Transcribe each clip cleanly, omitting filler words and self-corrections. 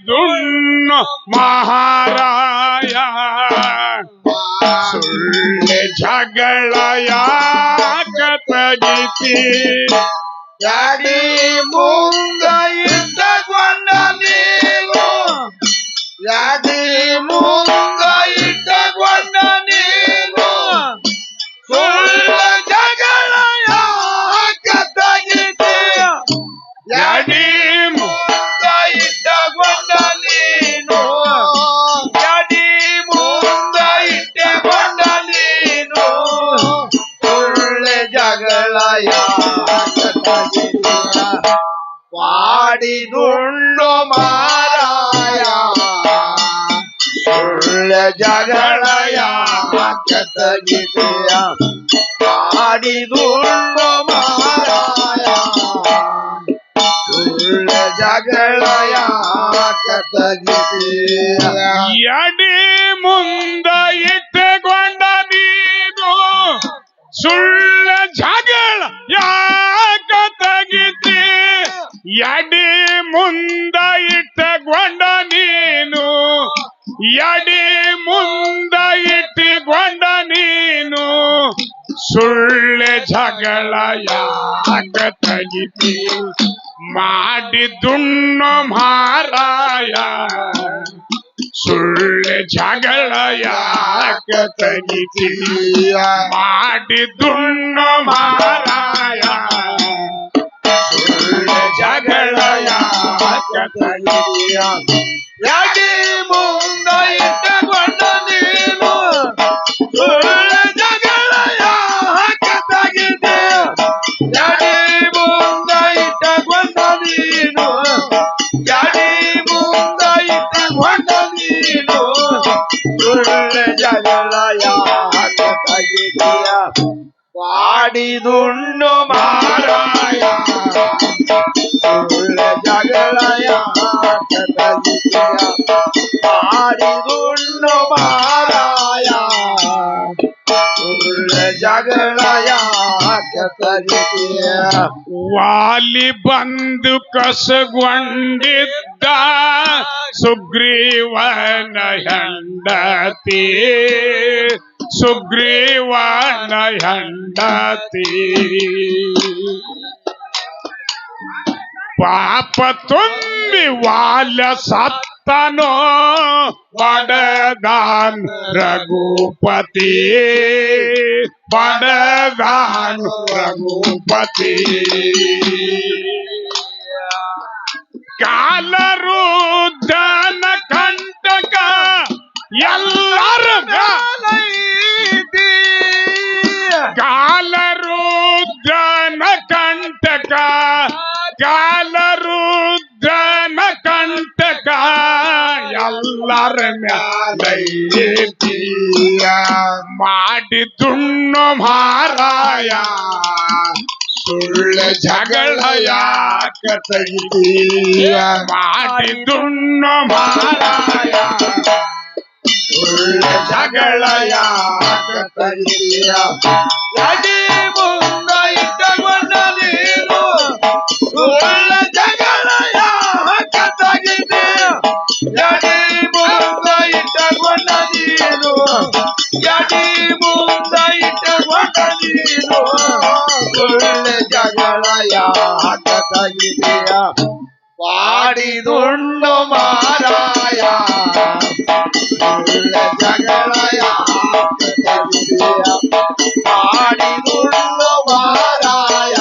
ಮಾಡಿದುಣ್ಣು ಮಹಾರಾಯ ಸುಳ್ಳೆ ಜಗಳ ಯಾಕ ತೆಗಿತಿ ಗಾಡಿ ಮುಂದ ಇಟ್ಟಕೊಂಡ ನೀನು ಗಾಡಿ ಮುಂದ ಇಟ್ಟಕೊಂಡ ನೀನು ಸುಳ್ಳ ಜಗಳ ಯಾಕ ತೆಗಿತೀಯ ಗಾಡಿ ಮುಂದ ಇಟ್ಟಕೊಂಡ ನೀನು ಗಾಡಿ ಮುಂದ ಇಟ್ಟಕೊಂಡ ನೀನು ಸುಳ್ಳ ಜಗಳ ಯಾಕ ತೆಗಿತೀಯ ಮಾಡಿದುಣ್ಣು ಮಾರಾಯ ಸುಳ್ಳ ಜಗಳ ಯಾಕ ತೆಗಿತೀಯ ಮಾಡಿದುಣ್ಣು ಮಾರಾಯ ಸುಳ್ಳ ಜಗಳ ಯಾಕ ತೆಗಿತೀಯ ಎಡಿ ಮುಂದ ಇಟ್ಟುಕೊಂಡ ನೀನು ಸುಳ್ಳ ಜಗಳ ಯಾಕ ತೆಗಿತಿ ಎಡಿ ಮುಂದ ಇಟ್ಟುಕೊಂಡ ನೀನು ಎಡಿ ಮುಂದ ಇಟ್ಟುಕೊಂಡ ನೀನು ಸುಳ್ಳ ಜಗಳ ಯಾಕ ತೆಗಿತಿ ಮಾಡಿದುಣ್ಣು ಮಾರಾಯ ಸುಳ್ಳ ಜಗಳ ಯಾಕ ತೆಗಿತಿ ಮಾಡಿದುಣ್ಣು ಮಾರಾಯ ಸುಳ್ಳ ಜಗಳ ಯಾಕ ತೆಗಿತೀಯ ಎಡಿ ಮುಂದ ಇಟ್ಟುಕೊಂಡ ನೀನು ಸುಳ್ಳ ಜಗಳ ಯಾಕ ತೆಗಿತೀಯ ಎಡಿ ಮುಂದ ಇಟ್ಟುಕೊಂಡ ನೀನು ಎಡಿ ಮುಂದ ಇಟ್ಟುಕೊಂಡ ನೀನು ಸುಳ್ಳ ಜಗಳ ಯಾಕ ತೆಗಿತೀಯ ಮಾಡಿದುಣ್ಣು ಮಾರಾಯ ಸುಳ್ಳ ಜಗಳ ಯಾಕ ತೆಗಿತೀಯ ಮಾಡಿದುಣ್ಣು ಮಾರಾಯ ಸುಳ್ಳ ಜಗಳ ಯಾಕ ತೆಗಿತೀಯ ವಾಲಿ ಬಂದು ಕಸಗೊಂಡಿದ್ದ ಸುಗ್ರೀವನ ಹೆಂಡತಿ ಸುಗ್ರೀವನ ಹೆಂಡತಿ ಪಾಪ ತುಂಬಿ ವಾಲ ಸತ್ತನೋ ಬಡದಾನ್ ರಘುಪತಿ ಬಡದಾನ್ ರಘುಪತಿ ಕಾಲರುದ್ಧನ ಕಂಟಕ ಎಲ್ಲರ ಕಾಲರುದ್ಧನ ಕಂಟಕ ಕಾಲರುದ್ಧನ ಕಂಟಕ ಎಲ್ಲರ ಮ್ಯಾಲೈತೀಯ ಮಾಡಿದುಣ್ಣು ಮಾರಾಯ ಸುಳ್ಳ ಜಗಳ ಯಾಕ ತೆಗಿತೀಯ ಮಾಡಿದುಣ್ಣು ಮಾರಾಯ ಸುಳ್ಳ ಜಗಳ ಯಾಕ ತೆಗಿತೀಯ ಎಡಿ ಮುಂದ ಇಟ್ಟುಕೊಂಡ ನೀನು ಸುಳ್ಳ ಜಗಳ ಯಾಕ ತೆಗಿತೀಯ ಎಡಿ ಮುಂದ ಇಟ್ಟುಕೊಂಡ ನೀನು ಎಡಿ ಮುಂದ ಇಟ್ಟುಕೊಂಡ ನೀನು ಸುಳ್ಳ ಜಗಳ ಯಾಕ ತೆಗಿತೀಯ ಮಾಡಿದುಣ್ಣು ಮಾರಾಯ ಸುಳ್ಳ ಜಗಳ ಯಾಕ ತೆಗಿತೀಯ ಮಾಡಿದುಣ್ಣು ಮಾರಾಯ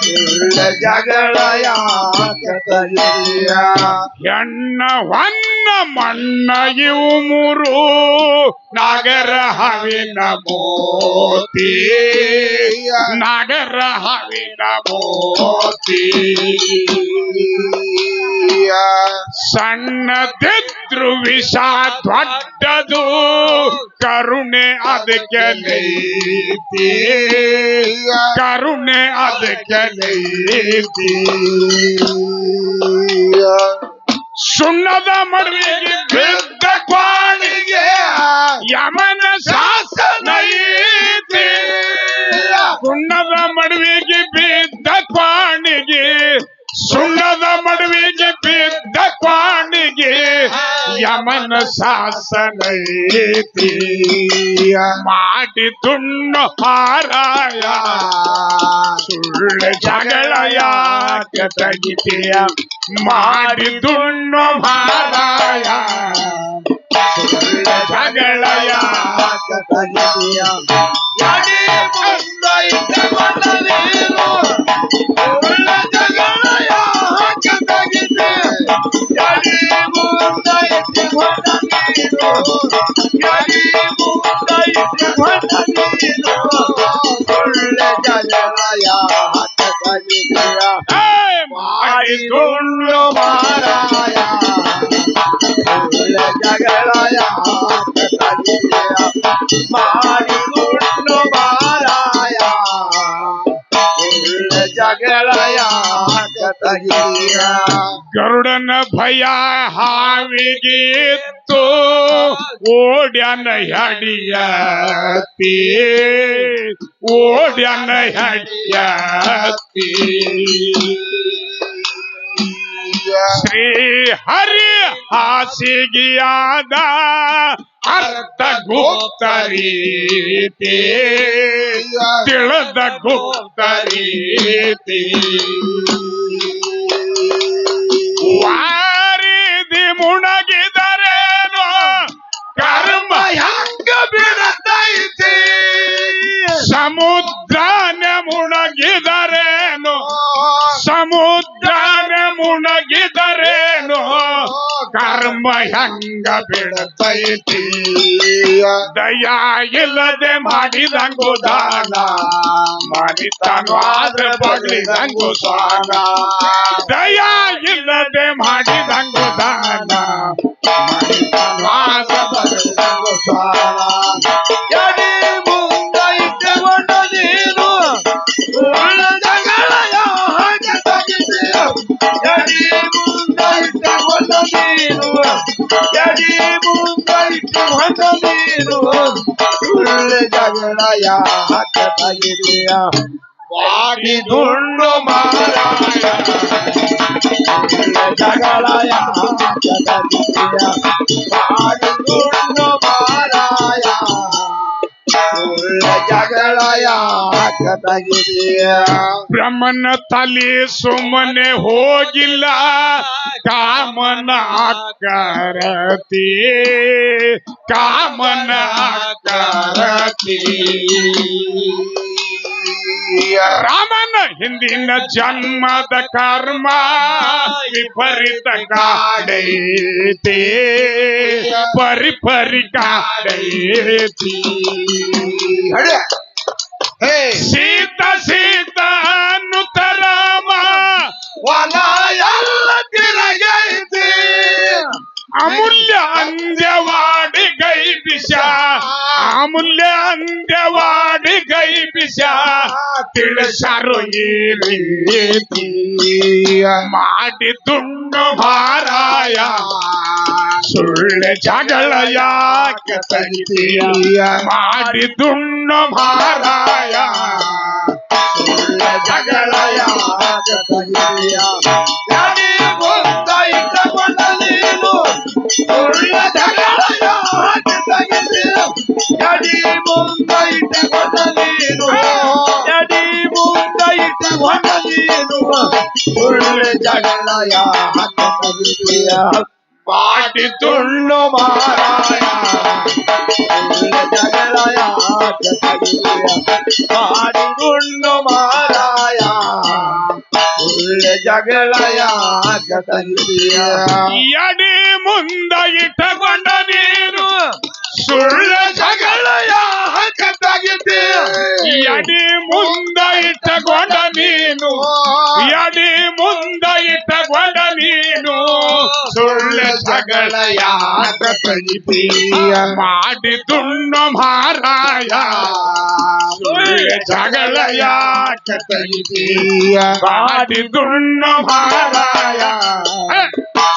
ಸುಳ್ಳ ಜಗಳ ಯಾಕ ತೆಗಿತೀಯ ಹೆಣ್ಣ ಹೊನ್ನ ಮಣ್ಣ ಇವು ಮೂರು ನಾಗರ ಹವಿನ ಮೋತಿ ನಾಗರ ಹವಿನ ಮೋತಿ ಸಣ್ಣದಿದ್ರು ವಿಷ ದೊಡ್ಡದು ಕರುಣೆ ಅದಕ್ಕೆ ಲೈತಿ ಕರುಣೆ ಅದಕ್ಕೆ ಲೈತಿ ಸುಣ್ಣದ ಮಡುವಿಗೆ ಬಿದ್ದ ಕ್ವಾಣಿಗೆ ಯಮನ ಶಾಸನ ಐತಿ ಸುಣ್ಣದ ಮಡುವಿಗೆ ಬಿದ್ದ ಕ್ವಾಣಿಗೆ ಸುಣ್ಣದ ಮಡುವಿಗೆ ಬಿದ್ದ ಯಮನ ಶಾಸನೈತಿ ಮಾಡಿ ತುಣ್ಣು ಮಾರಾಯ ಸುಳ್ಳು ಜಗಳ ಯಾಕೆ ತೆಗಿತೀಯ ಮಾಡಿ ತುಣ್ಣು ಮಾರಾಯ ಸುಳ್ಳು ಜಗಳ ಯಾಕೆ ತೆಗಿತೀಯ ಯಡಿ ಮುಂದೆ ಇಟ್ಟುಕೊಂಡ ನೀನು ಸುಳ್ಳು ಜಗಳ ಯಾಕೆ ತೆಗಿತೀಯ ಯಡಿ ಮುಂದೆ ಇಟ್ಟುಕೊಂಡ ನೀನು ಯಡಿ ಮುಂದೆ ಇಟ್ಟುಕೊಂಡ ನೀನು ಸುಳ್ಳು ಜಗಳ ಯಾಕೆ ತೆಗಿತೀಯ ಮಾಡಿ ತುಣ್ಣು ಮಾರಾಯ ಸುಳ್ಳು ಜಗಳ ಯಾಕೆ ತೆಗಿತೀಯ ಮಾಡಿ ದುಡ್ಡು ಮಾರಾಯ ಸುಳ್ಳು ಜಗಳ ಯಾಕೆ ತೆಗಿತೀಯ ಗರುಡನ ಭಯ ಹಾವಿಗಿತ್ತು ಓಡ್ಯಾನ ಹಡಿಯತ್ತಿ ಓಡ್ಯಾನ ಹಡಿಯತ್ತಿ ಶ್ರೀ ಹರಿ ಹಾಸಿಗೆಯಾದ ಅರ್ಥ ಗುಪ್ತ ರೀತಿ ತಿಳಿದ ಗುಪ್ತ ರೀತಿ ವಾರಿದಿ ಮುಣಗಿದರೇನೋ ಕರ್ಮ ಹೆಂಗ ಬಿಡತೈತಿ ಸಮುದ್ರನ ಮುಣಗಿದರೇನೋ ಸಮುದ್ರನ ಮುಣಗಿದರೇನೋ ಕರ್ಮ ಹೆಂಗ ಬಿಡತೈತಿ ದಯಾ ಇಲ್ಲದೆ ಮಾಡಿದಂಗು ದಾನ ಮಾಡಿತಾನು ಆದ್ರೆ ಬಗ್ಲಿದಂಗು ಸ್ವಾನ ದಯಾ ಇಲ್ಲದೆ ಮಾಡಿದಂಗು ದಾನ ಮಾಡಿತಾನು ಆದ್ರೆ ಬಗ್ಲಿದಂಗು ಸ್ವಾನ ಯಡಿ ಮುಂದೆ ಇಟ್ಟುಕೊಂಡ ನೀನು ಸುಳ್ಳು ಜಗಳ ಯಾಕೆ ತೆಗಿತೀಯ ಯಡಿ ಮುಂದೆ ಇಟ್ಟುಕೊಂಡ ನೀನು ಯಡಿ ಮುಂದೆ ಇಟ್ಟುಕೊಂಡ ನೀನು ಸುಳ್ಳು ಜಗಳ ಯಾಕೆ ತೆಗಿತೀಯ ಮಾಡಿ ದುಂಡು ಮಾರಾಯ ಸುಳ್ಳು ಜಗಳ ಯಾಕೆ ತೆಗಿತೀಯ ಮಾಡಿ ದುಂಡು ಮಾರಾಯ ಸುಳ್ಳು ಜಗಳ ಯಾಕೆ ತೆಗಿತೀಯ ಬ್ರಹ್ಮನ ತಲೆ ಸುಮ್ಮನೆ ಹೋಗಿಲ್ಲ ಕಾಮನ ಕರತಿ ಕಾಮನ ಕರತಿ ರಾಮನ ಹಿಂದಿನ ಜನ್ಮದ ಕರ್ಮ ವಿಪರೀತ ಕಾಡೈತಿ ಪರಿಪರಿ ಕಾಡೈತಿ ಹಳೆ ಹೇ ಸೀತ ಸೀತ ಅನ್ನುತ್ತ ರಾಮ ಹೊಲ ಎಲ್ಲ ತಿರುಗೈತಿ ಅಮೂಲ್ಯ ಅಂದ್ಯವಾಡಿ ಗೈ ಬಿಷ ಅಮೂಲ್ಯ ಅಂದ್ಯವಾಡಿ ಗೈ ಬಿಷ ತಿಳಿಸರು ಈ ರೀತಿ ಮಾಡಿ ತುಂಡು ಮಾರಾಯ ಸುಳ್ಳು ಜಗಳ ಯಾಕೆ ತೆಗಿತೀಯ ಮಾಡಿ ತುಂಡು ಮಾರಾಯ ಸುಳ್ಳು ಜಗಳ ಯಾಕೆ ತೆಗಿತೀಯ ಯಡಿ ಮುಂದೆ ಇಟ್ಟುಕೊಂಡ ನೀನು ಸುಳ್ಳು ಜಗಳ ಯಾಕೆ ತೆಗಿತೀಯ ಯಡಿ ಮುಂದೆ ಇಟ್ಟುಕೊಂಡ ನೀನು ಯಡಿ ಮುಂದೆ ಇಟ್ಟುಕೊಂಡ ನೀನು ಸುಳ್ಳು ಜಗಳ ಯಾಕೆ ತೆಗಿತೀಯ ಮಾಡಿ ತುಳ್ಳು ಮಾರಾಯ ಸುಳ್ಳು ಜಗಳ ಯಾಕೆ ತೆಗಿತೀಯ ಮಾಡಿ ತುಳ್ಳು ಮಾರಾಯ ಸುಳ್ಳು ಜಗಳ ಯಾಕೆ ತೆಗಿತೀಯ ಎಡಿ ಮುಂದ ಇಟ್ಟಕೊಂಡ ನೀನು ಸುಳ್ಳು ಜಗಳ ಯಾಕೆ ತೆಗಿತೀಯ ಎಡಿ ಮುಂದ ಇಟ್ಟಕೊಂಡ ನೀನು ಎಡಿ ಮುಂದ ಇಟ್ಟಕೊಂಡ ನೀನು ಸುಳ್ಳು ಜಗಳ ಯಾಕೆ ತೆಗಿತೀಯ ಮಾಡಿ ತುಂಡು ಮಾರಾಯ ಸುಳ್ಳು ಜಗಳ ಯಾಕೆ ತೆಗಿತೀಯ ಮಾಡಿ ತುಂಡು ಮಾರಾಯ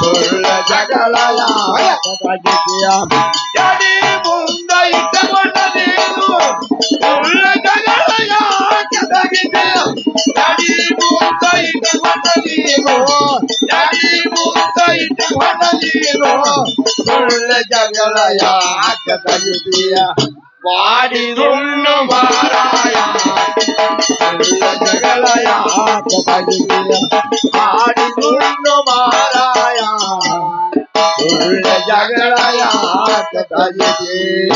ಸುಳ್ಳು ಜಗಳ ಯಾಕೆ ತೆಗಿತೀಯ ಯಡಿ ಮುಂದೆ ಇಟ್ಟುಕೊಂಡ ನೀನು ಸುಳ್ಳು ಜಗಳ ಯಾಕೆ ತೆಗಿತೀಯ ಯಡಿ ಮುಂದೆ ಇಟ್ಟುಕೊಂಡ ನೀನು ಯಡಿ ಮುಂದೆ ಇಟ್ಟುಕೊಂಡ ನೀನು ಸುಳ್ಳ ಜಗಳ ಯಾಕ ತೆಗಿತೀಯ ಮಾಡಿದುಣ್ಣು ಮಾರಾಯ ಸುಳ್ಳ ಜಗಳ ಯಾಕ ತೆಗಿತೀಯ ಮಾಡಿದುಣ್ಣು ಮಾರಾಯ ಸುಳ್ಳ ಜಗಳ ಯಾಕ ತೆಗಿತೀಯ